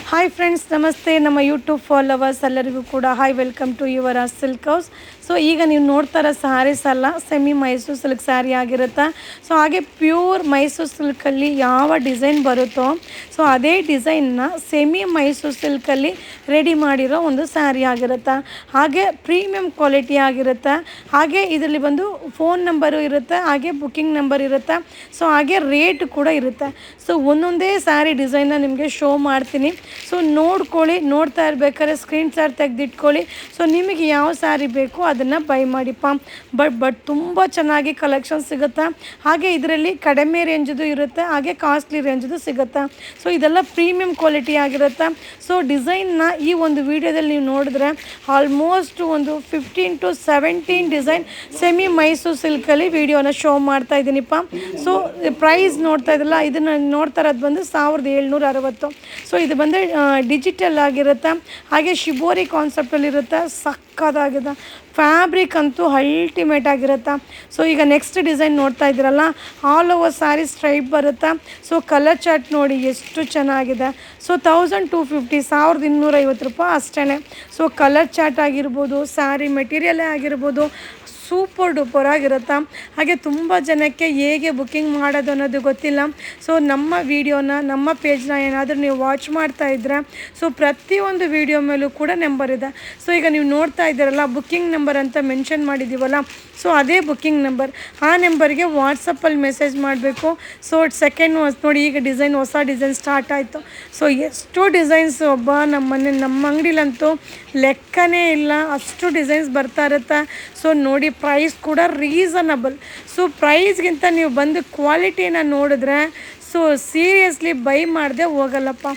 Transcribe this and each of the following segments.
Hi friends, ನಮಸ್ತೆ. ನಮ್ಮ YouTube followers ಎಲ್ಲರಿಗೂ ಕೂಡ hi, welcome to your silk house. So ಈಗ ನೀವು ನೋಡ್ತಾ ಇರೋ ಸ್ಯಾರೀಸ್ ಎಲ್ಲ ಸೆಮಿ ಮೈಸೂರು ಸಿಲ್ಕ್ ಸ್ಯಾರಿ ಆಗಿರುತ್ತೆ. ಸೊ ಹಾಗೆ ಪ್ಯೂರ್ ಮೈಸೂರು ಸಿಲ್ಕಲ್ಲಿ ಯಾವ ಡಿಸೈನ್ ಬರುತ್ತೋ ಸೊ ಅದೇ ಡಿಸೈನ್ನ ಸೆಮಿ ಮೈಸೂರು ಸಿಲ್ಕಲ್ಲಿ ರೆಡಿ ಮಾಡಿರೋ ಒಂದು ಸ್ಯಾರಿ ಆಗಿರುತ್ತೆ. ಹಾಗೆ ಪ್ರೀಮಿಯಂ ಕ್ವಾಲಿಟಿ ಆಗಿರುತ್ತೆ. ಹಾಗೆ ಇದರಲ್ಲಿ ಬಂದು ಫೋನ್ ನಂಬರು ಇರುತ್ತೆ, ಹಾಗೆ ಬುಕ್ಕಿಂಗ್ ನಂಬರ್ ಇರುತ್ತೆ. ಸೊ ಹಾಗೆ ರೇಟ್ ಕೂಡ ಇರುತ್ತೆ. ಸೊ ಒಂದೊಂದೇ ಸ್ಯಾರಿ ಡಿಸೈನ್ನ ನಿಮಗೆ ಶೋ ಮಾಡ್ತೀನಿ. ಸೊ ನೋಡ್ಕೊಳ್ಳಿ, ನೋಡ್ತಾ ಇರ್ಬೇಕಾದ್ರೆ ಸ್ಕ್ರೀನ್ ಶಾಟ್ ತೆಗೆದಿಟ್ಕೊಳ್ಳಿ. ಸೊ ನಿಮಗೆ ಯಾವ ಸ್ಯಾರಿ ಬೇಕು ಅದನ್ನು ಬೈ ಮಾಡಿಪ್ಪ. ಬಟ್ ತುಂಬ ಚೆನ್ನಾಗಿ ಕಲೆಕ್ಷನ್ ಸಿಗುತ್ತೆ. ಹಾಗೆ ಇದರಲ್ಲಿ ಕಡಿಮೆ ರೇಂಜದು ಇರುತ್ತೆ, ಹಾಗೆ ಕಾಸ್ಟ್ಲಿ ರೇಂಜದು ಸಿಗುತ್ತೆ. ಸೊ ಇದೆಲ್ಲ ಪ್ರೀಮಿಯಂ ಕ್ವಾಲಿಟಿ ಆಗಿರುತ್ತೆ. ಸೊ ಡಿಸೈನ್ನ ಈ ಒಂದು ವಿಡಿಯೋದಲ್ಲಿ ನೀವು ನೋಡಿದ್ರೆ ಆಲ್ಮೋಸ್ಟ್ ಒಂದು 15 to 17 ಡಿಸೈನ್ ಸೆಮಿ ಮೈಸೂರು ಸಿಲ್ಕಲ್ಲಿ ವಿಡಿಯೋನ ಶೋ ಮಾಡ್ತಾ ಇದ್ದೀನಿಪ್ಪ. ಸೊ ಪ್ರೈಸ್ ನೋಡ್ತಾ ಇದ್ದಲ್ಲ, ಇದನ್ನು ನೋಡ್ತಾ ಇರೋದು ಬಂದು 1760. ಸೊ ಇದು ಬಂದು ಡಿಜಿಟಲ್ ಆಗಿರುತ್ತೆ. ಹಾಗೆ ಶಿಬೋರಿ ಕಾನ್ಸೆಪ್ಟಲ್ಲಿರುತ್ತೆ. ಸಕ್ಕತ್ತಾಗಿದೆ. ಫ್ಯಾಬ್ರಿಕ್ ಅಂತೂ ಅಲ್ಟಿಮೇಟ್ ಆಗಿರುತ್ತೆ. ಸೊ ಈಗ ನೆಕ್ಸ್ಟ್ ಡಿಸೈನ್ ನೋಡ್ತಾ ಇದ್ದೀರಲ್ಲ, ಆಲ್ ಓವರ್ ಸ್ಯಾರಿ ಸ್ಟ್ರೈಪ್ ಬರುತ್ತೆ. ಸೊ ಕಲರ್ ಚಾರ್ಟ್ ನೋಡಿ ಎಷ್ಟು ಚೆನ್ನಾಗಿದೆ. ಸೊ 1250 1250 ಅಷ್ಟೇ. ಸೊ ಕಲರ್ ಚಾರ್ಟ್ ಆಗಿರ್ಬೋದು, ಸ್ಯಾರಿ ಮೆಟೀರಿಯಲೇ ಆಗಿರ್ಬೋದು, ಸೂಪರ್ ಡೂಪರ್ ಆಗಿರುತ್ತೆ. ಹಾಗೆ ತುಂಬ ಜನಕ್ಕೆ ಹೇಗೆ ಬುಕ್ಕಿಂಗ್ ಮಾಡೋದು ಅನ್ನೋದು ಗೊತ್ತಿಲ್ಲ. ಸೊ ನಮ್ಮ ವಿಡಿಯೋನ, ನಮ್ಮ ಪೇಜ್ನ ಏನಾದರೂ ನೀವು ವಾಚ್ ಮಾಡ್ತಾ ಇದ್ದರೆ ಸೊ ಪ್ರತಿಯೊಂದು ವಿಡಿಯೋ ಮೇಲೂ ಕೂಡ ನಂಬರ್ ಇದೆ. ಸೊ ಈಗ ನೀವು ನೋಡ್ತಾ ಇದ್ದೀರಲ್ಲ, ಬುಕ್ಕಿಂಗ್ ನಂಬರ್ ಅಂತ ಮೆನ್ಷನ್ ಮಾಡಿದ್ದೀವಲ್ಲ, ಸೊ ಅದೇ ಬುಕ್ಕಿಂಗ್ ನಂಬರ್. ಆ ನಂಬರ್ಗೆ ವಾಟ್ಸಪ್ಪಲ್ಲಿ ಮೆಸೇಜ್ ಮಾಡಬೇಕು. ಸೊ ಸೆಕೆಂಡ್ ನೋಡಿ, ಈಗ ಹೊಸ ಡಿಸೈನ್ ಸ್ಟಾರ್ಟ್ ಆಯಿತು. ಸೊ ಎಷ್ಟು ಡಿಸೈನ್ಸ್ ನಮ್ಮ ಅಂಗಡಿಲಂತೂ ಲೆಕ್ಕನೇ ಇಲ್ಲ, ಅಷ್ಟು ಡಿಸೈನ್ಸ್ ಬರ್ತಾ ಇರುತ್ತೆ. ಸೊ ನೋಡಿ, ಪ್ರೈಸ್ ಕೂಡ ರೀಸನಬಲ್. ಸೊ ಪ್ರೈಸ್ಗಿಂತ ನೀವು ಬಂದು ಕ್ವಾಲಿಟಿನ ನೋಡಿದ್ರೆ ಸೊ ಸೀರಿಯಸ್ಲಿ ಬೈ ಮಾಡದೆ ಹೋಗಲ್ಲಪ್ಪ,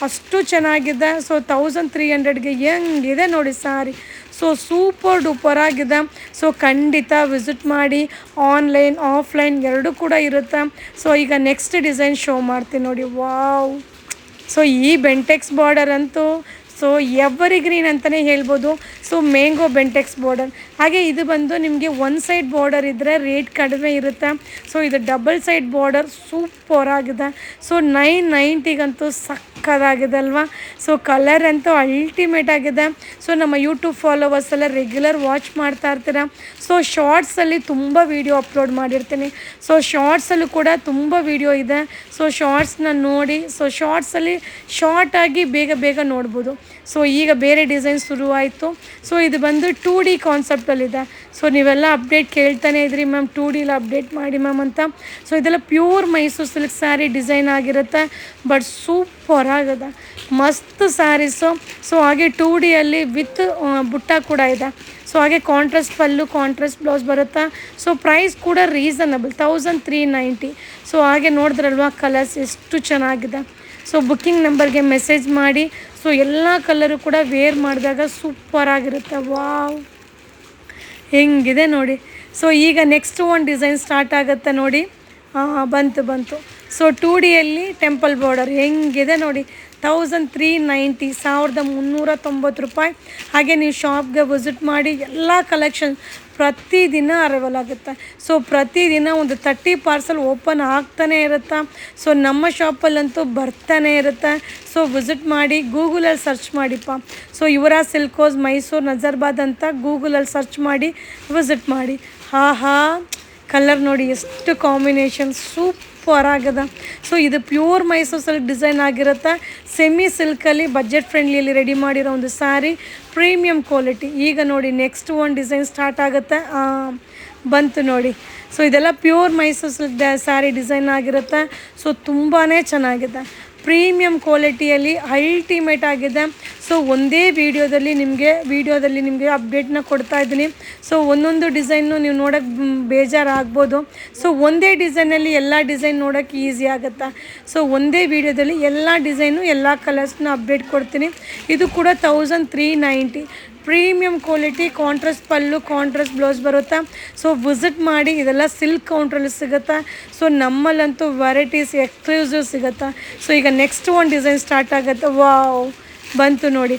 ಅಷ್ಟು ಚೆನ್ನಾಗಿದೆ. ಸೊ 1300ಗೆ ಹೆಂಗಿದೆ ನೋಡಿ ಸ್ಯಾರಿ. ಸೊ ಸೂಪರ್ ಡೂಪರ್ ಆಗಿದೆ. ಸೊ ಖಂಡಿತ ವಿಸಿಟ್ ಮಾಡಿ. ಆನ್ಲೈನ್ ಆಫ್ಲೈನ್ ಎರಡೂ ಕೂಡ ಇರುತ್ತೆ. ಸೊ ಈಗ ನೆಕ್ಸ್ಟ್ ಡಿಸೈನ್ ಶೋ ಮಾಡ್ತೀನಿ ನೋಡಿ. ವಾವ್! ಸೊ ಈ ಬೆಂಟೆಕ್ಸ್ ಬಾರ್ಡರ್ ಅಂತೂ ಸೊ ಎವರಿಗ್ರೀನ್ ಅಂತಲೇ ಹೇಳ್ಬೋದು. So mango Bentex border. ಹಾಗೆ ಇದು ಬಂದು ನಿಮಗೆ ಒನ್ ಸೈಡ್ ಬಾರ್ಡರ್ ಇದ್ದರೆ ರೇಟ್ ಕಡಿಮೆ ಇರುತ್ತೆ. ಸೊ ಇದು ಡಬಲ್ ಸೈಡ್ ಬಾರ್ಡರ್ ಸೂಪರ್ ಆಗಿದೆ. ಸೊ 990ಗಂತೂ ಸಕ್ಕದಾಗಿದೆ ಅಲ್ವಾ. ಸೊ ಕಲರ್ ಅಂತೂ ಅಲ್ಟಿಮೇಟ್ ಆಗಿದೆ. ಸೊ ನಮ್ಮ ಯೂಟ್ಯೂಬ್ ಫಾಲೋವರ್ಸ್ ಎಲ್ಲ ರೆಗ್ಯುಲರ್ ವಾಚ್ ಮಾಡ್ತಾ ಇರ್ತೀರ. ಸೊ ಶಾರ್ಟ್ಸಲ್ಲಿ ತುಂಬ ವೀಡಿಯೋ ಅಪ್ಲೋಡ್ ಮಾಡಿರ್ತೀನಿ. ಸೊ ಶಾರ್ಟ್ಸಲ್ಲೂ ಕೂಡ ತುಂಬ ವೀಡಿಯೋ ಇದೆ. ಸೊ ಶಾರ್ಟ್ಸ್ನ ನೋಡಿ. ಸೊ ಶಾರ್ಟ್ಸಲ್ಲಿ ಶಾರ್ಟಾಗಿ ಬೇಗ ನೋಡ್ಬೋದು. ಸೊ ಈಗ ಬೇರೆ ಡಿಸೈನ್ ಶುರುವಾಯಿತು. ಸೊ ಇದು ಬಂದು 2D ಕಾನ್ಸೆಪ್ಟಲ್ಲಿದೆ. ಸೊ ನೀವೆಲ್ಲ ಅಪ್ಡೇಟ್ ಕೇಳ್ತಾನೆ ಇದ್ರಿ, ಮ್ಯಾಮ್ 2Dಲ ಅಪ್ಡೇಟ್ ಮಾಡಿ ಮ್ಯಾಮ್ ಅಂತ. ಸೊ ಇದೆಲ್ಲ pure Mysuru silk sari design ಆಗಿರುತ್ತೆ. ಬಟ್ ಸೂಪರ್ ಆಗಿದೆ, ಮಸ್ತ್ ಸ್ಯಾರೀಸು. ಸೊ ಹಾಗೆ 2Dಯಲ್ಲಿ ವಿತ್ ಬುಟ್ಟ ಕೂಡ ಇದೆ. ಸೊ ಹಾಗೆ ಕಾಂಟ್ರಾಸ್ಟ್ ಪಲ್ಲು, ಕಾಂಟ್ರಾಸ್ಟ್ ಬ್ಲೌಸ್ ಬರುತ್ತೆ. ಸೊ ಪ್ರೈಸ್ ಕೂಡ ರೀಸನಬಲ್ 1390. ಸೊ ಹಾಗೆ ನೋಡಿದ್ರಲ್ವ ಕಲರ್ಸ್ ಎಷ್ಟು ಚೆನ್ನಾಗಿದೆ. ಸೊ ಬುಕ್ಕಿಂಗ್ ನಂಬರ್ಗೆ ಮೆಸೇಜ್ ಮಾಡಿ. ಸೊ ಎಲ್ಲ ಕಲರು ಕೂಡ ವೇರ್ ಮಾಡಿದಾಗ ಸೂಪರಾಗಿರುತ್ತೆ. ವಾವ್, ಹೆಂಗಿದೆ ನೋಡಿ. ಸೊ ಈಗ ನೆಕ್ಸ್ಟ್ ಒಂದು ಡಿಸೈನ್ ಸ್ಟಾರ್ಟ್ ಆಗುತ್ತೆ ನೋಡಿ. ಬಂತು. ಸೊ 2Dಯಲ್ಲಿ ಟೆಂಪಲ್ ಬಾರ್ಡರ್ ಹೆಂಗಿದೆ ನೋಡಿ. 1390 1390 ಹಾಗೆ ನೀವು ಶಾಪ್ಗೆ ವಿಸಿಟ್ ಮಾಡಿ. ಎಲ್ಲ ಕಲೆಕ್ಷನ್ ಪ್ರತಿದಿನ ಅರೈವಲ್ ಆಗುತ್ತೆ. ಸೊ ಪ್ರತಿದಿನ ಒಂದು 30 ಪಾರ್ಸಲ್ ಓಪನ್ ಆಗ್ತಾನೆ ಇರುತ್ತೆ. ಸೊ ನಮ್ಮ ಶಾಪಲ್ಲಂತೂ ಬರ್ತಾನೆ ಇರುತ್ತೆ. ಸೊ ವಿಸಿಟ್ ಮಾಡಿ. ಗೂಗಲಲ್ಲಿ ಸರ್ಚ್ ಮಾಡಿಪ್ಪ. So Yuvara silk house Mysuru Nazarbad ಅಂತ ಗೂಗಲಲ್ಲಿ ಸರ್ಚ್ ಮಾಡಿ ವಿಸಿಟ್ ಮಾಡಿ. ಕಲರ್ ನೋಡಿ ಎಷ್ಟು ಕಾಂಬಿನೇಷನ್ ಸೂಪರ್ ಆಗಿದೆ. ಸೊ ಇದು ಪ್ಯೂರ್ ಮೈಸೂರು ಸಿಲ್ಕ್ ಡಿಸೈನ್ ಆಗಿರುತ್ತೆ. ಸೆಮಿ ಸಿಲ್ಕಲ್ಲಿ ಬಜೆಟ್ ಫ್ರೆಂಡ್ಲಿಯಲ್ಲಿ ರೆಡಿ ಮಾಡಿರೋ ಒಂದು ಸ್ಯಾರಿ, ಪ್ರೀಮಿಯಂ ಕ್ವಾಲಿಟಿ. ಈಗ ನೋಡಿ ನೆಕ್ಸ್ಟ್ ಒಂದು ಡಿಸೈನ್ ಸ್ಟಾರ್ಟ್ ಆಗುತ್ತೆ. ಬಂತು ನೋಡಿ. ಸೊ ಇದೆಲ್ಲ pure Mysuru silk sari design ಆಗಿರುತ್ತೆ. ಸೊ ತುಂಬಾ ಚೆನ್ನಾಗಿದೆ. ಪ್ರೀಮಿಯಂ ಕ್ವಾಲಿಟಿಯಲ್ಲಿ ಅಲ್ಟಿಮೇಟ್ ಆಗಿದೆ. ಸೊ ಒಂದೇ ವಿಡಿಯೋದಲ್ಲಿ ನಿಮಗೆ ಅಪ್ಡೇಟ್ನ ಕೊಡ್ತಾ ಇದ್ದೀನಿ. ಸೊ ಒಂದೊಂದು ಡಿಸೈನು ನೀವು ನೋಡೋಕ್ಕೆ ಬೇಜಾರಾಗ್ಬೋದು. ಸೊ ಒಂದೇ ಡಿಸೈನಲ್ಲಿ ಎಲ್ಲ ಡಿಸೈನ್ ನೋಡೋಕ್ಕೆ ಈಸಿ ಆಗುತ್ತೆ. ಸೊ ಒಂದೇ ವಿಡಿಯೋದಲ್ಲಿ ಎಲ್ಲ ಡಿಸೈನು, ಎಲ್ಲ ಕಲರ್ಸ್ನ ಅಪ್ಡೇಟ್ ಕೊಡ್ತೀನಿ. ಇದು ಕೂಡ 1390. Premium quality, contrast pallu, contrast blouse ಬರುತ್ತೆ. ಸೊ ವಿಸಿಟ್ ಮಾಡಿ. ಇದೆಲ್ಲ ಸಿಲ್ಕ್ ಕೌಂಟ್ರಲ್ಲಿ ಸಿಗುತ್ತೆ. ಸೊ ನಮ್ಮಲ್ಲಂತೂ ವೆರೈಟೀಸ್ ಎಕ್ಸ್ಕ್ಲೂಸಿವ್ ಸಿಗುತ್ತೆ. ಸೊ ಈಗ ನೆಕ್ಸ್ಟ್ ಒಂದು ಡಿಸೈನ್ ಸ್ಟಾರ್ಟ್ ಆಗುತ್ತೆ. ವಾವ್, ಬಂತು ನೋಡಿ.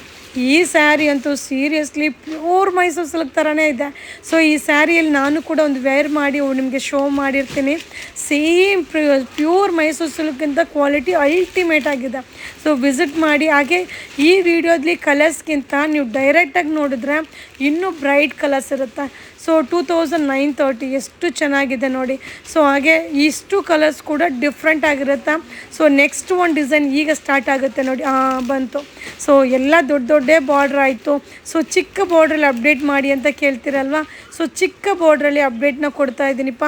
ಈ ಸ್ಯಾರಿ ಅಂತೂ ಸೀರಿಯಸ್ಲಿ ಪ್ಯೂರ್ ಮೈಸೂರು ಸಿಲ್ಕ್ ಥರನೇ ಇದೆ. ಸೊ ಈ ಸ್ಯಾರಿಯಲ್ಲಿ ನಾನು ಕೂಡ ಒಂದು ವೇರ್ ಮಾಡಿ ನಿಮಗೆ ಶೋ ಮಾಡಿರ್ತೀನಿ. ಸೇಮ್ ಪ್ಯೂರ್ ಮೈಸೂರು ಸಿಲ್ಕ್ಗಿಂತ ಕ್ವಾಲಿಟಿ ಅಲ್ಟಿಮೇಟ್ ಆಗಿದೆ. ಸೊ ವಿಸಿಟ್ ಮಾಡಿ. ಹಾಗೆ ಈ ವಿಡಿಯೋದಲ್ಲಿ ಕಲರ್ಸ್ಗಿಂತ ನೀವು ಡೈರೆಕ್ಟಾಗಿ ನೋಡಿದ್ರೆ ಇನ್ನೂ ಬ್ರೈಟ್ ಕಲರ್ಸ್ ಇರುತ್ತೆ. ಸೊ 2930 ಎಷ್ಟು ಚೆನ್ನಾಗಿದೆ ನೋಡಿ. ಸೊ ಹಾಗೆ ಇಷ್ಟು ಕಲರ್ಸ್ ಕೂಡ ಡಿಫ್ರೆಂಟ್ ಆಗಿರುತ್ತೆ. ಸೊ ನೆಕ್ಸ್ಟ್ ಒಂದು ಡಿಸೈನ್ ಈಗ ಸ್ಟಾರ್ಟ್ ಆಗುತ್ತೆ ನೋಡಿ. ಬಂತು. ಸೊ ಎಲ್ಲ ದೊಡ್ಡ ಬಾರ್ಡ್ರ್ ಆಯಿತು. ಸೊ ಚಿಕ್ಕ ಬಾರ್ಡ್ರಲ್ಲಿ ಅಪ್ಡೇಟ್ ಮಾಡಿ ಅಂತ ಕೇಳ್ತೀರಲ್ವ. ಸೊ ಚಿಕ್ಕ ಬಾರ್ಡ್ರಲ್ಲಿ ಅಪ್ಡೇಟ್ನ ಕೊಡ್ತಾ ಇದ್ದೀನಿಪ್ಪ.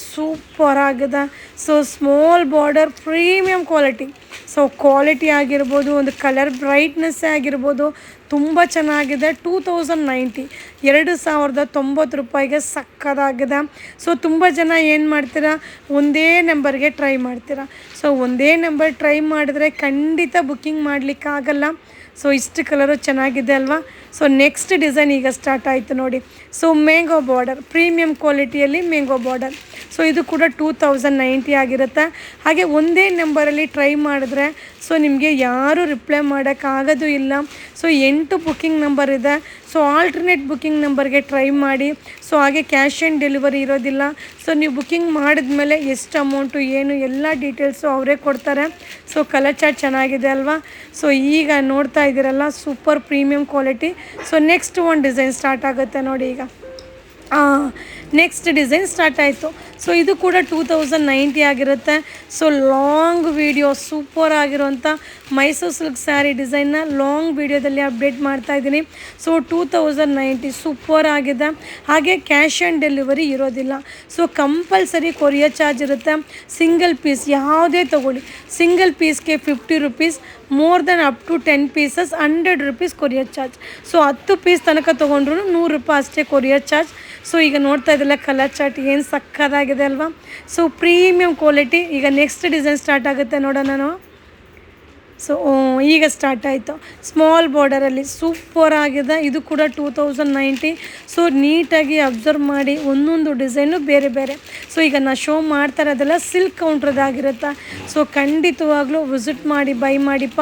ಸೂಪರ್ ಆಗಿದೆ. So small border, premium quality. So quality ಆಗಿರ್ಬೋದು, ಒಂದು ಕಲರ್ ಬ್ರೈಟ್ನೆಸ್ಸೇ ಆಗಿರ್ಬೋದು, ತುಂಬ ಚೆನ್ನಾಗಿದೆ. 2090 ₹2090 ಸಕ್ಕದಾಗಿದೆ. ಸೊ ತುಂಬ ಜನ ಏನು ಮಾಡ್ತೀರಾ, ಒಂದೇ ನಂಬರ್ಗೆ ಟ್ರೈ ಮಾಡ್ತೀರಾ. ಸೊ ಒಂದೇ ನಂಬರ್ ಟ್ರೈ ಮಾಡಿದ್ರೆ ಖಂಡಿತ ಬುಕ್ಕಿಂಗ್ ಮಾಡಲಿಕ್ಕಾಗಲ್ಲ. ಸೊ ಇಷ್ಟು ಕಲರು ಚೆನ್ನಾಗಿದೆ ಅಲ್ವಾ. ಸೊ ನೆಕ್ಸ್ಟ್ ಡಿಸೈನ್ ಈಗ ಸ್ಟಾರ್ಟ್ ಆಯಿತು ನೋಡಿ. ಸೊ ಮ್ಯಾಂಗೋ ಬಾರ್ಡರ್, ಪ್ರೀಮಿಯಂ ಕ್ವಾಲಿಟಿಯಲ್ಲಿ ಮ್ಯಾಂಗೋ ಬಾರ್ಡರ್. ಸೊ ಇದು ಕೂಡ 2090 ಆಗಿರುತ್ತೆ. ಹಾಗೆ ಒಂದೇ ನಂಬರಲ್ಲಿ ಟ್ರೈ ಮಾಡಿದ್ರೆ ಸೊ ನಿಮಗೆ ಯಾರೂ ರಿಪ್ಲೈ ಮಾಡೋಕ್ಕಾಗೋದು ಇಲ್ಲ. ಸೊ 8 ಬುಕ್ಕಿಂಗ್ ನಂಬರ್ ಇದೆ. ಸೊ ಆಲ್ಟರ್ನೇಟ್ ಬುಕ್ಕಿಂಗ್ ನಂಬರ್ಗೆ ಟ್ರೈ ಮಾಡಿ. ಸೊ ಹಾಗೆ ಕ್ಯಾಶ್ ಆನ್ ಡೆಲಿವರಿ ಇರೋದಿಲ್ಲ. ಸೊ ನೀವು ಬುಕ್ಕಿಂಗ್ ಮಾಡಿದ್ಮೇಲೆ ಎಷ್ಟು ಅಮೌಂಟು ಏನು ಎಲ್ಲ ಡೀಟೇಲ್ಸು ಅವರೇ ಕೊಡ್ತಾರೆ. ಸೊ ಕಲರ್ ಚಾರ್ಟ್ ಚೆನ್ನಾಗಿದೆ ಅಲ್ವಾ. ಸೊ ಈಗ ನೋಡ್ತಾ ಇದ್ದೀರಲ್ಲ, super premium quality. So next ಒಂದು ಡಿಸೈನ್ ಸ್ಟಾರ್ಟ್ ಆಗುತ್ತೆ ನೋಡಿ. ಈಗ ನೆಕ್ಸ್ಟ್ ಡಿಸೈನ್ ಸ್ಟಾರ್ಟ್ ಆಯಿತು. ಸೊ ಇದು ಕೂಡ 2090 ಆಗಿರುತ್ತೆ. ಸೊ ಲಾಂಗ್ ವಿಡಿಯೋ, ಸೂಪರ್ ಆಗಿರುವಂಥ ಮೈಸೂರು ಸಿಲ್ಕ್ ಸ್ಯಾರಿ ಡಿಸೈನ್ನ ಲಾಂಗ್ ವಿಡಿಯೋದಲ್ಲಿ ಅಪ್ಡೇಟ್ ಮಾಡ್ತಾಯಿದ್ದೀನಿ. ಸೊ 2090 ಸೂಪರ್ ಆಗಿದೆ. ಹಾಗೆ ಕ್ಯಾಶ್ ಆನ್ ಡೆಲಿವರಿ ಇರೋದಿಲ್ಲ. ಸೊ ಕಂಪಲ್ಸರಿ ಕೊರಿಯರ್ ಚಾರ್ಜ್ ಇರುತ್ತೆ. ಸಿಂಗಲ್ ಪೀಸ್ ಯಾವುದೇ ತೊಗೊಳ್ಳಿ, ಸಿಂಗಲ್ ಪೀಸ್ಗೆ ₹50, more than up to 10 pieces ₹100 courier charge. So 10 piece ತನಕ ತೊಗೊಂಡ್ರು ₹100 ಅಷ್ಟೇ ಕೊರಿಯರ್ ಚಾರ್ಜ್. ಸೊ ಈಗ ನೋಡ್ತಾ ಇದ್ದಲ್ಲ ಕಲರ್ ಚಾರ್ಟ್ ಏನು ಸಕ್ಕದಾಗಿದೆ ಅಲ್ವಾ. So premium quality. ಈಗ ನೆಕ್ಸ್ಟ್ ಡಿಸೈನ್ ಸ್ಟಾರ್ಟ್ ಆಗುತ್ತೆ ನೋಡೋಣ ನಾವು. ಸೊ ಈಗ ಸ್ಟಾರ್ಟ್ ಆಯಿತು. ಸ್ಮಾಲ್ ಬಾರ್ಡರಲ್ಲಿ ಸೂಪರ್ ಆಗಿದೆ. ಇದು ಕೂಡ 2090. ಸೊ ನೀಟಾಗಿ ಅಬ್ಸರ್ವ್ ಮಾಡಿ, ಒಂದೊಂದು ಡಿಸೈನು ಬೇರೆ ಬೇರೆ. ಸೊ ಈಗ ನಾನು ಶೋ ಮಾಡ್ತಾ ಇರೋದೆಲ್ಲ ಸಿಲ್ಕ್ ಕೌಂಟ್ರದಾಗಿರುತ್ತೆ. ಸೊ ಖಂಡಿತವಾಗ್ಲೂ ವಿಸಿಟ್ ಮಾಡಿ, ಬೈ ಮಾಡಿಪ್ಪ.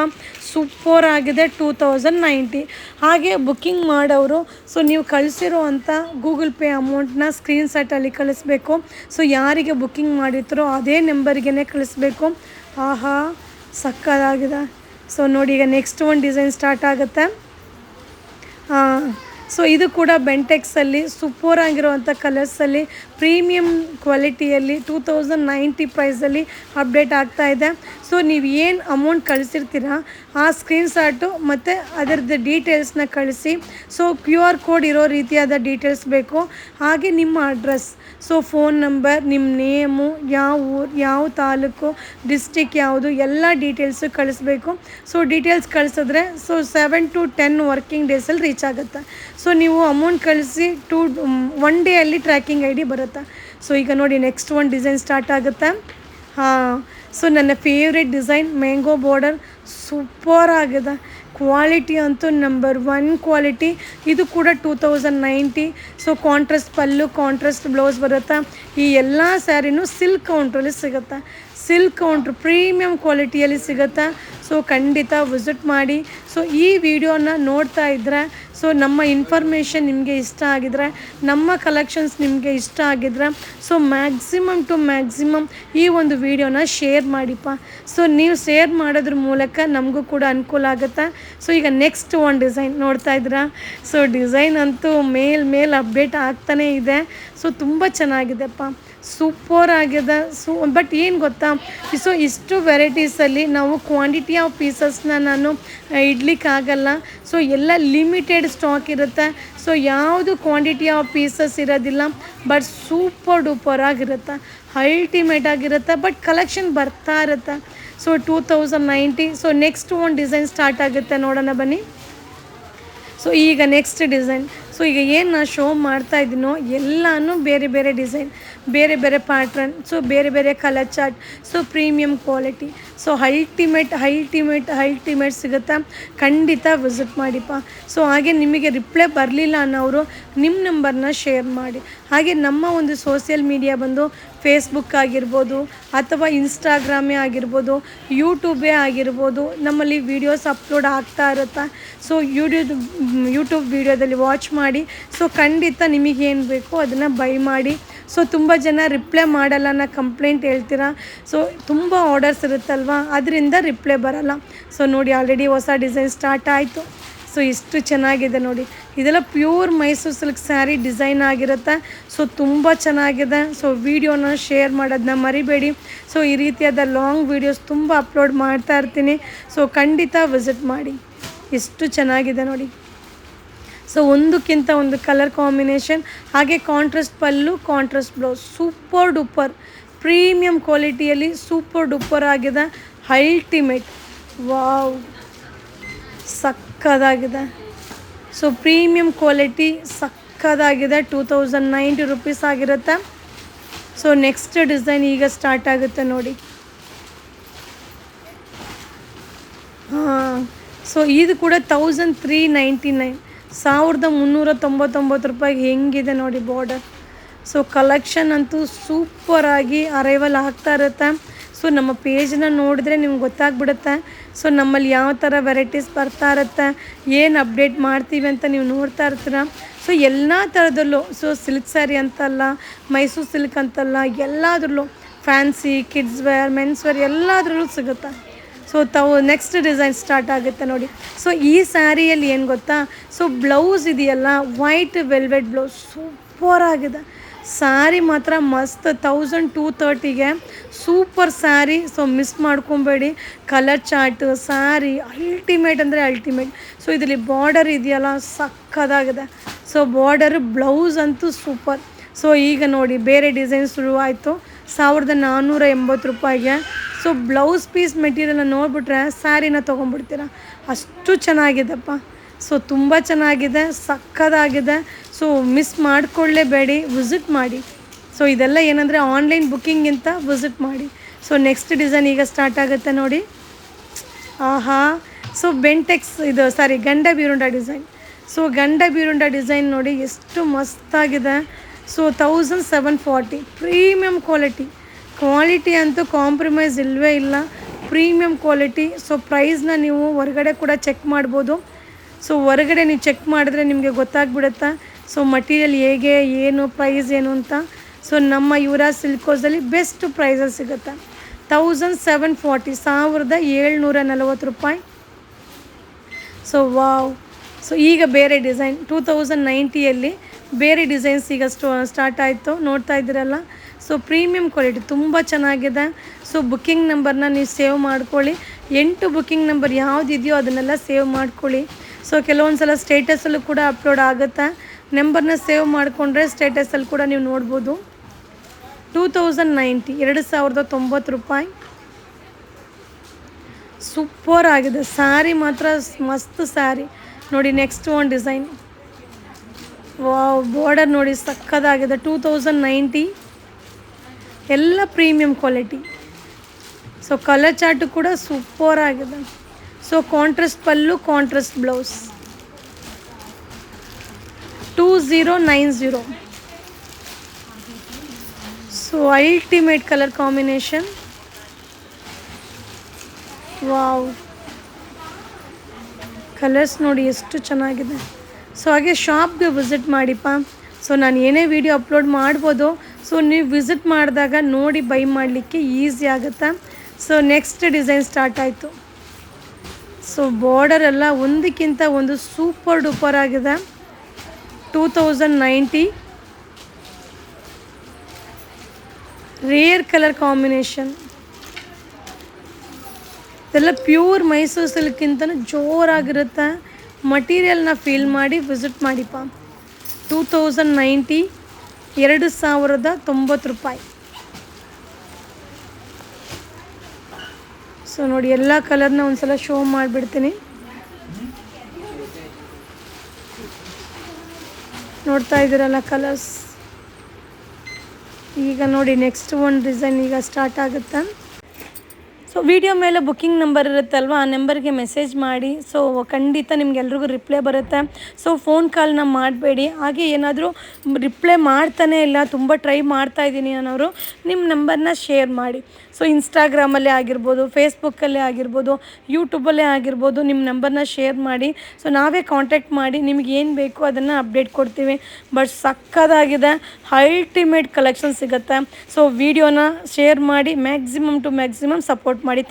ಸೂಪರ್ ಆಗಿದೆ. 2090. ಹಾಗೆ ಬುಕ್ಕಿಂಗ್ ಮಾಡೋರು ಸೊ ನೀವು ಕಳಿಸಿರೋ ಅಂಥ ಗೂಗಲ್ ಪೇ ಅಮೌಂಟ್ನ ಸ್ಕ್ರೀನ್ಶಾಟಲ್ಲಿ ಕಳಿಸ್ಬೇಕು. ಸೊ ಯಾರಿಗೆ ಬುಕ್ಕಿಂಗ್ ಮಾಡಿರ್ತಾರೋ ಅದೇ ನಂಬರ್ಗೆ ಕಳಿಸ್ಬೇಕು. ಆಹಾ ಸಕ್ಕದಾಗಿದೆ. ಸೊ ನೋಡಿ, ಈಗ ನೆಕ್ಸ್ಟ್ ಒಂದು ಡಿಸೈನ್ ಸ್ಟಾರ್ಟ್ ಆಗುತ್ತೆ. ಸೊ ಇದು ಕೂಡ ಬೆಂಟೆಕ್ಸಲ್ಲಿ ಸೂಪರ್ ಆಗಿರುವಂಥ ಕಲರ್ಸಲ್ಲಿ ಪ್ರೀಮಿಯಂ ಕ್ವಾಲಿಟಿಯಲ್ಲಿ 2090 ಪ್ರೈಸಲ್ಲಿ ಅಪ್ಡೇಟ್ ಆಗ್ತಾಯಿದೆ. ಸೊ ನೀವು ಏನು ಅಮೌಂಟ್ ಕಳಿಸಿರ್ತೀರ ಆ ಸ್ಕ್ರೀನ್ಶಾಟು ಮತ್ತು ಅದರದ್ದು ಡೀಟೇಲ್ಸ್ನ ಕಳಿಸಿ. ಸೊ QR ಕೋಡ್ ಇರೋ ರೀತಿಯಾದ ಡೀಟೇಲ್ಸ್ ಬೇಕು. ಹಾಗೆ ನಿಮ್ಮ ಅಡ್ರೆಸ್, ಸೊ ಫೋನ್ ನಂಬರ್, ನಿಮ್ಮ ನೇಮು, ಯಾವ ಊರು, ಯಾವ ತಾಲೂಕು, ಡಿಸ್ಟಿಕ್ ಯಾವುದು, ಎಲ್ಲ ಡೀಟೇಲ್ಸು ಕಳಿಸ್ಬೇಕು. ಸೊ ಡೀಟೇಲ್ಸ್ ಕಳಿಸಿದ್ರೆ ಸೊ 7 to 10 ವರ್ಕಿಂಗ್ ಡೇಸಲ್ಲಿ ರೀಚ್ ಆಗುತ್ತೆ. ಸೊ ನೀವು ಅಮೌಂಟ್ ಕಳಿಸಿ 1 ಡೇಯಲ್ಲಿ ಟ್ರ್ಯಾಕಿಂಗ್ ID ಬರುತ್ತೆ. ಸೊ ಈಗ ನೋಡಿ ನೆಕ್ಸ್ಟ್ ಒಂದು ಡಿಸೈನ್ ಸ್ಟಾರ್ಟ್ ಆಗುತ್ತೆ. ಸೊ ನನ್ನ favourite design mango border, super ಆಗಿದೆ. ಕ್ವಾಲಿಟಿ ಅಂತೂ ನಂಬರ್ 1 ಕ್ವಾಲಿಟಿ. ಇದು ಕೂಡ 2090. So contrast pallu, contrast blouse ಬರುತ್ತೆ. ಈ ಎಲ್ಲ ಸ್ಯಾರಿನೂ ಸಿಲ್ಕ್ ಕೌಂಟ್ರಲ್ಲಿ ಸಿಗುತ್ತೆ. ಸಿಲ್ಕ್ ಕೌಂಟ್ರ್ ಪ್ರೀಮಿಯಂ ಕ್ವಾಲಿಟಿಯಲ್ಲಿ ಸಿಗುತ್ತೆ. ಸೊ ಖಂಡಿತ ವಿಸಿಟ್ ಮಾಡಿ. ಸೊ ಈ ವಿಡಿಯೋನ ನೋಡ್ತಾ ಇದ್ದರೆ ಸೊ ನಮ್ಮ ಇನ್ಫಾರ್ಮೇಷನ್ ನಿಮಗೆ ಇಷ್ಟ ಆಗಿದ್ರೆ, ನಮ್ಮ ಕಲೆಕ್ಷನ್ಸ್ ನಿಮಗೆ ಇಷ್ಟ ಆಗಿದ್ರೆ ಸೊ ಮ್ಯಾಕ್ಸಿಮಮ್ ಟು ಮ್ಯಾಕ್ಸಿಮಮ್ ಈ ಒಂದು ವಿಡಿಯೋನ ಶೇರ್ ಮಾಡಿಪ್ಪ. ಸೊ ನೀವು ಶೇರ್ ಮಾಡೋದ್ರ ಮೂಲಕ ನಮಗೂ ಕೂಡ ಅನುಕೂಲ ಆಗುತ್ತೆ. ಸೊ ಈಗ ನೆಕ್ಸ್ಟ್ ಒಂದು ಡಿಸೈನ್ ನೋಡ್ತಾ ಇದ್ದೀರಾ. ಸೊ ಡಿಸೈನ್ ಅಂತೂ ಮೇಲ್ ಅಪ್ಡೇಟ್ ಆಗ್ತಾನೇ ಇದೆ. ಸೊ ತುಂಬ ಚೆನ್ನಾಗಿದೆಪ್ಪ, ಸೂಪರ್ ಆಗಿದೆ. ಬಟ್ ಏನು ಗೊತ್ತಾ, ಸೊ ಇಷ್ಟು ವೆರೈಟೀಸಲ್ಲಿ ನಾವು ಕ್ವಾಂಟಿಟಿ ಆಫ್ ಪೀಸಸ್ನ ನಾನು ಇಡ್ಲಿಕ್ಕಾಗಲ್ಲ. ಸೊ ಎಲ್ಲ ಲಿಮಿಟೆಡ್ ಸ್ಟಾಕ್ ಇರುತ್ತೆ. ಸೊ ಯಾವುದು ಕ್ವಾಂಟಿಟಿ ಆಫ್ ಪೀಸಸ್ ಇರೋದಿಲ್ಲ. ಬಟ್ ಸೂಪರ್ ಡೂಪರ್ ಆಗಿರುತ್ತೆ, ಅಲ್ಟಿಮೇಟ್ ಆಗಿರುತ್ತೆ. ಬಟ್ ಕಲೆಕ್ಷನ್ ಬರ್ತಾ ಇರುತ್ತೆ. ಸೊ 2090. ಸೊ ನೆಕ್ಸ್ಟ್ ಒಂದು ಡಿಸೈನ್ ಸ್ಟಾರ್ಟ್ ಆಗುತ್ತೆ, ನೋಡೋಣ ಬನ್ನಿ. ಸೊ ಈಗ ನೆಕ್ಸ್ಟ್ ಡಿಸೈನ್. ಸೊ ಈಗ ಏನು ನಾನು ಶೋ ಮಾಡ್ತಾ ಇದ್ದೀನೋ ಎಲ್ಲನೂ ಬೇರೆ ಬೇರೆ ಡಿಸೈನ್. ಬೇರೆ ಬೇರೆ ಪ್ಯಾಟ್ರನ್, ಸೊ ಬೇರೆ ಬೇರೆ colour chart, so premium quality, so ultimate ಸಿಗುತ್ತಾ. ಖಂಡಿತ ವಿಸಿಟ್ ಮಾಡಿಪ್ಪ. ಸೊ ಹಾಗೆ ನಿಮಗೆ ರಿಪ್ಲೈ ಬರಲಿಲ್ಲ ಅನ್ನೋರು ನಿಮ್ಮ ನಂಬರ್ನ ಶೇರ್ ಮಾಡಿ. ಹಾಗೆ ನಮ್ಮ ಒಂದು ಸೋಷಿಯಲ್ ಮೀಡಿಯಾ ಬಂದು ಫೇಸ್ಬುಕ್ ಆಗಿರ್ಬೋದು, ಅಥವಾ ಇನ್ಸ್ಟಾಗ್ರಾಮೇ ಆಗಿರ್ಬೋದು, ಯೂಟ್ಯೂಬೇ ಆಗಿರ್ಬೋದು, ನಮ್ಮಲ್ಲಿ ವೀಡಿಯೋಸ್ ಅಪ್ಲೋಡ್ ಆಗ್ತಾ ಇರುತ್ತೆ. ಸೊ ಯೂಟ್ಯೂಬ್ ವೀಡಿಯೋದಲ್ಲಿ ವಾಚ್ ಮಾಡಿ. ಸೊ ಖಂಡಿತ ನಿಮಗೇನು ಬೇಕೋ ಅದನ್ನು ಬೈ ಮಾಡಿ. ಸೊ ತುಂಬ ಜನ ರಿಪ್ಲೈ ಮಾಡಲ್ಲ ಅನ್ನೋ ಕಂಪ್ಲೇಂಟ್ ಹೇಳ್ತೀರಾ. ಸೊ ತುಂಬ ಆರ್ಡರ್ಸ್ ಇರುತ್ತಲ್ವ, ಅದರಿಂದ ರಿಪ್ಲೈ ಬರಲ್ಲ. ಸೊ ನೋಡಿ, ಆಲ್ರೆಡಿ ಹೊಸ ಡಿಸೈನ್ ಸ್ಟಾರ್ಟ್ ಆಯಿತು. ಸೊ ಎಷ್ಟು ಚೆನ್ನಾಗಿದೆ ನೋಡಿ, ಇದೆಲ್ಲ pure Mysuru silk sari design ಆಗಿರುತ್ತೆ. ಸೊ ತುಂಬ ಚೆನ್ನಾಗಿದೆ. ಸೊ ವೀಡಿಯೋನ ಶೇರ್ ಮಾಡೋದನ್ನ ಮರಿಬೇಡಿ. ಸೊ ಈ ರೀತಿಯಾದ ಲಾಂಗ್ ವೀಡಿಯೋಸ್ ತುಂಬ ಅಪ್ಲೋಡ್ ಮಾಡ್ತಾ ಇರ್ತೀನಿ. ಸೊ ಖಂಡಿತ ವಿಸಿಟ್ ಮಾಡಿ. ಎಷ್ಟು ಚೆನ್ನಾಗಿದೆ ನೋಡಿ. ಸೊ ಒಂದಕ್ಕಿಂತ ಒಂದು ಕಲರ್ ಕಾಂಬಿನೇಷನ್, ಹಾಗೆ contrast pallu, contrast blouse, super duper premium ಕ್ವಾಲಿಟಿಯಲ್ಲಿ ಸೂಪರ್ ಡೂಪರ್ ಆಗಿದೆ. ಅಲ್ಟಿಮೇಟ್, ವಾವ್, ಸಕ್ಕದಾಗಿದೆ. ಸೊ ಪ್ರೀಮಿಯಂ ಕ್ವಾಲಿಟಿ ಸಕ್ಕದಾಗಿದೆ. 2090 ರುಪೀಸ್ ಆಗಿರುತ್ತೆ. ಸೊ ನೆಕ್ಸ್ಟ್ ಡಿಸೈನ್ ಈಗ ಸ್ಟಾರ್ಟ್ ಆಗುತ್ತೆ ನೋಡಿ. ಹಾಂ, ಸೊ ಇದು ಕೂಡ 1399, 1399 ರೂಪಾಯಿಗೆ ಹೆಂಗಿದೆ ನೋಡಿ ಬಾರ್ಡರ್. ಸೊ ಕಲೆಕ್ಷನ್ ಅಂತೂ ಸೂಪರಾಗಿ ಅರೈವಲ್ ಆಗ್ತಾ ಇರುತ್ತೆ. ಸೊ ನಮ್ಮ ಪೇಜನ್ನ ನೋಡಿದ್ರೆ ನಿಮ್ಗೆ ಗೊತ್ತಾಗ್ಬಿಡುತ್ತೆ. ಸೊ ನಮ್ಮಲ್ಲಿ ಯಾವ ಥರ ವೆರೈಟೀಸ್ ಬರ್ತಾ ಇರುತ್ತೆ, ಏನು ಅಪ್ಡೇಟ್ ಮಾಡ್ತೀವಿ ಅಂತ ನೀವು ನೋಡ್ತಾ ಇರ್ತೀರ. ಸೊ ಎಲ್ಲ ಥರದಲ್ಲೂ, ಸೊ ಸಿಲ್ಕ್ ಸ್ಯಾರಿ ಅಂತಲ್ಲ, ಮೈಸೂರು ಸಿಲ್ಕ್ ಅಂತಲ್ಲ, ಎಲ್ಲದರಲ್ಲೂ fancy, kids wear, men's wear ಎಲ್ಲದರಲ್ಲೂ ಸಿಗುತ್ತೆ. ಸೊ ನೆಕ್ಸ್ಟ್ ಡಿಸೈನ್ ಸ್ಟಾರ್ಟ್ ಆಗುತ್ತೆ ನೋಡಿ. ಸೊ ಈ ಸ್ಯಾರಿಯಲ್ಲಿ ಏನು ಗೊತ್ತಾ, ಸೊ ಬ್ಲೌಸ್ ಇದೆಯಲ್ಲ, ವೈಟ್ ವೆಲ್ವೆಟ್ ಬ್ಲೌಸ್ ಸೂಪರ್ ಆಗಿದೆ. ಸ್ಯಾರಿ ಮಾತ್ರ ಮಸ್ತ್. 1230ಗೆ ಸೂಪರ್ ಸ್ಯಾರಿ. ಸೊ ಮಿಸ್ ಮಾಡ್ಕೊಬೇಡಿ. ಕಲರ್ ಚಾರ್ಟ್, ಸ್ಯಾರಿ ಅಲ್ಟಿಮೇಟ್ ಅಂದರೆ ಅಲ್ಟಿಮೇಟ್. ಸೊ ಇದರಲ್ಲಿ ಬಾರ್ಡರ್ ಇದೆಯಲ್ಲ, ಸಕ್ಕದಾಗಿದೆ. ಸೊ ಬಾರ್ಡರ್, ಬ್ಲೌಸ್ ಅಂತೂ ಸೂಪರ್. ಸೊ ಈಗ ನೋಡಿ ಬೇರೆ ಡಿಸೈನ್ ಶುರುವಾಯಿತು. 1480 ರೂಪಾಯಿಗೆ. ಸೊ ಬ್ಲೌಸ್ ಪೀಸ್ ಮೆಟೀರಿಯಲ್ನ ನೋಡಿಬಿಟ್ರೆ ಸ್ಯಾರಿನ ತೊಗೊಂಡ್ಬಿಡ್ತೀರ, ಅಷ್ಟು ಚೆನ್ನಾಗಿದೆಪ್ಪ. ಸೊ ತುಂಬ ಚೆನ್ನಾಗಿದೆ, ಸಕ್ಕದಾಗಿದೆ. ಸೊ ಮಿಸ್ ಮಾಡಿಕೊಳ್ಳೇಬೇಡಿ, ವಿಸಿಟ್ ಮಾಡಿ. ಸೊ ಇದೆಲ್ಲ ಏನಂದರೆ ಆನ್ಲೈನ್ ಬುಕ್ಕಿಂಗಿಂತ ವಿಸಿಟ್ ಮಾಡಿ. ಸೊ ನೆಕ್ಸ್ಟ್ ಡಿಸೈನ್ ಈಗ ಸ್ಟಾರ್ಟ್ ಆಗುತ್ತೆ ನೋಡಿ. ಆಹಾ, ಸೊ ಬೆಂಟೆಕ್ಸ್ ಇದು ಗಂಡ ಬೀರುಂಡ ಡಿಸೈನ್. ಸೊ ಗಂಡ ಬೀರುಂಡ ಡಿಸೈನ್ ನೋಡಿ ಎಷ್ಟು ಮಸ್ತಾಗಿದೆ. ಸೊ 1740, ಪ್ರೀಮಿಯಂ ಕ್ವಾಲಿಟಿ ಅಂತೂ ಕಾಂಪ್ರಮೈಸ್ ಇಲ್ಲವೇ ಇಲ್ಲ. Premium quality. ಸೊ ಪ್ರೈಸ್ನ ನೀವು ಹೊರಗಡೆ ಕೂಡ ಚೆಕ್ ಮಾಡ್ಬೋದು. ಸೊ ಹೊರಗಡೆ ನೀವು ಚೆಕ್ ಮಾಡಿದ್ರೆ ನಿಮಗೆ ಗೊತ್ತಾಗ್ಬಿಡುತ್ತೆ. ಸೊ ಮಟೀರಿಯಲ್ ಹೇಗೆ, ಏನು ಪ್ರೈಸ್ ಏನು ಅಂತ. ಸೊ ನಮ್ಮ ಯುವರಾಜ್ ಸಿಲ್ಕ್ ಹೌಸಲ್ಲಿ ಬೆಸ್ಟ್ ಪ್ರೈಸಲ್ಲಿ ಸಿಗುತ್ತೆ. 1740, 1740 ರೂಪಾಯಿ. So wow. ಸೊ ಈಗ ಬೇರೆ ಡಿಸೈನ್ 2090ಯಲ್ಲಿ ಬೇರೆ ಡಿಸೈನ್ಸ್ ಈಗ ಸ್ಟಾರ್ಟ್ ಆಯಿತು, ನೋಡ್ತಾ ಇದ್ದೀರಲ್ಲ. ಸೊ ಪ್ರೀಮಿಯಂ ಕ್ವಾಲಿಟಿ ತುಂಬ ಚೆನ್ನಾಗಿದೆ. ಸೊ ಬುಕ್ಕಿಂಗ್ ನಂಬರ್ನ ನೀವು ಸೇವ್ ಮಾಡ್ಕೊಳ್ಳಿ. 8 ಬುಕ್ಕಿಂಗ್ ನಂಬರ್ ಯಾವುದಿದೆಯೋ ಅದನ್ನೆಲ್ಲ ಸೇವ್ ಮಾಡ್ಕೊಳ್ಳಿ. ಸೊ ಕೆಲವೊಂದು ಸಲ ಸ್ಟೇಟಸಲ್ಲೂ ಕೂಡ ಅಪ್ಲೋಡ್ ಆಗುತ್ತೆ. ನಂಬರ್ನ ಸೇವ್ ಮಾಡಿಕೊಂಡ್ರೆ ಸ್ಟೇಟಸಲ್ಲಿ ಕೂಡ ನೀವು ನೋಡ್ಬೋದು. 2090, 2090 ರೂಪಾಯಿ. ಸೂಪರ್ ಆಗಿದೆ ಸ್ಯಾರಿ ಮಾತ್ರ, ಮಸ್ತ್ ಸ್ಯಾರಿ ನೋಡಿ. ನೆಕ್ಸ್ಟ್ ಒಂದು ಡಿಸೈನ್, ವಾವ್, ಬಾರ್ಡರ್ ನೋಡಿ ಸಕ್ಕದಾಗಿದೆ. 2090, ಎಲ್ಲ premium quality. So colour chart ಕೂಡ ಸೂಪರ್ ಆಗಿದೆ. So contrast pallu, contrast blouse. 2090. So ultimate colour combination. Wow, colours ನೋಡಿ ಎಷ್ಟು ಚೆನ್ನಾಗಿದೆ. ಸೊ ಹಾಗೆ ಶಾಪ್ಗೆ ವಿಸಿಟ್ ಮಾಡಿಪ್ಪ. ಸೊ ನಾನು ಏನೇ ವಿಡಿಯೋ ಅಪ್ಲೋಡ್ ಮಾಡ್ಬೋದು. ಸೊ ನೀವು ವಿಸಿಟ್ ಮಾಡಿದಾಗ ನೋಡಿ ಬೈ ಮಾಡಲಿಕ್ಕೆ ಈಸಿ ಆಗುತ್ತೆ. ಸೊ ನೆಕ್ಸ್ಟ್ ಡಿಸೈನ್ ಸ್ಟಾರ್ಟ್ ಆಯಿತು. ಸೊ ಬಾರ್ಡರ್ ಎಲ್ಲ ಒಂದಕ್ಕಿಂತ ಒಂದು ಸೂಪರ್ ಡೂಪರ್ ಆಗಿದೆ. 2090, ರೇರ್ ಕಲರ್ ಕಾಂಬಿನೇಷನ್. ಇದೆಲ್ಲ ಪ್ಯೂರ್ ಮೈಸೂರು ಸಿಲ್ಕ್ಕಿಂತನೂ ಜೋರಾಗಿರುತ್ತೆ. ಮಟೀರಿಯಲ್ನ ಫೀಲ್ ಮಾಡಿ ವಿಸಿಟ್ ಮಾಡಿಪ್ಪ. 2090, 2090 ರೂಪಾಯಿ. ಸೊ ನೋಡಿ ಎಲ್ಲ ಕಲರ್ನ ಒಂದು ಸಲ ಶೋ ಮಾಡಿಬಿಡ್ತೀನಿ. ನೋಡ್ತಾ ಇದ್ದೀರಲ್ಲ ಕಲರ್ಸ್. ಈಗ ನೋಡಿ ನೆಕ್ಸ್ಟ್ ಒಂದು ಡಿಸೈನ್ ಈಗ ಸ್ಟಾರ್ಟ್ ಆಗುತ್ತೆ. ಸೊ ವಿಡಿಯೋ ಮೇಲೆ ಬುಕ್ಕಿಂಗ್ ನಂಬರ್ ಇರುತ್ತಲ್ವ, ಆ ನಂಬರ್ಗೆ ಮೆಸೇಜ್ ಮಾಡಿ. ಸೊ ಖಂಡಿತ ನಿಮ್ಗೆಲ್ರಿಗೂ ರಿಪ್ಲೈ ಬರುತ್ತೆ. ಸೊ ಫೋನ್ ಕಾಲ್ನ ಮಾಡಬೇಡಿ. ಹಾಗೆ ಏನಾದರೂ ರಿಪ್ಲೈ ಮಾಡ್ತಾನೇ ಇಲ್ಲ, ತುಂಬ ಟ್ರೈ ಮಾಡ್ತಾಯಿದ್ದೀನಿ ಅನ್ನೋರು ನಿಮ್ಮ ನಂಬರ್ನ ಶೇರ್ ಮಾಡಿ. ಸೊ ಇನ್ಸ್ಟಾಗ್ರಾಮಲ್ಲೇ ಆಗಿರ್ಬೋದು, ಫೇಸ್ಬುಕ್ಕಲ್ಲೇ ಆಗಿರ್ಬೋದು, ಯೂಟ್ಯೂಬಲ್ಲೇ ಆಗಿರ್ಬೋದು, ನಿಮ್ಮ ನಂಬರ್ನ ಶೇರ್ ಮಾಡಿ. ಸೊ ನಾವೇ ಕಾಂಟ್ಯಾಕ್ಟ್ ಮಾಡಿ ನಿಮ್ಗೆ ಏನು ಬೇಕು ಅದನ್ನು ಅಪ್ಡೇಟ್ ಕೊಡ್ತೀವಿ. ಬಟ್ ಸಕ್ಕತ್ತಾಗಿದೆ, ಅಲ್ಟಿಮೇಟ್ ಕಲೆಕ್ಷನ್ ಸಿಗುತ್ತೆ. ಸೊ ವಿಡಿಯೋನ ಶೇರ್ ಮಾಡಿ, ಮ್ಯಾಕ್ಸಿಮಮ್ ಟು ಮ್ಯಾಕ್ಸಿಮಮ್ ಸಪೋರ್ಟ್ ಮಾಡಿ.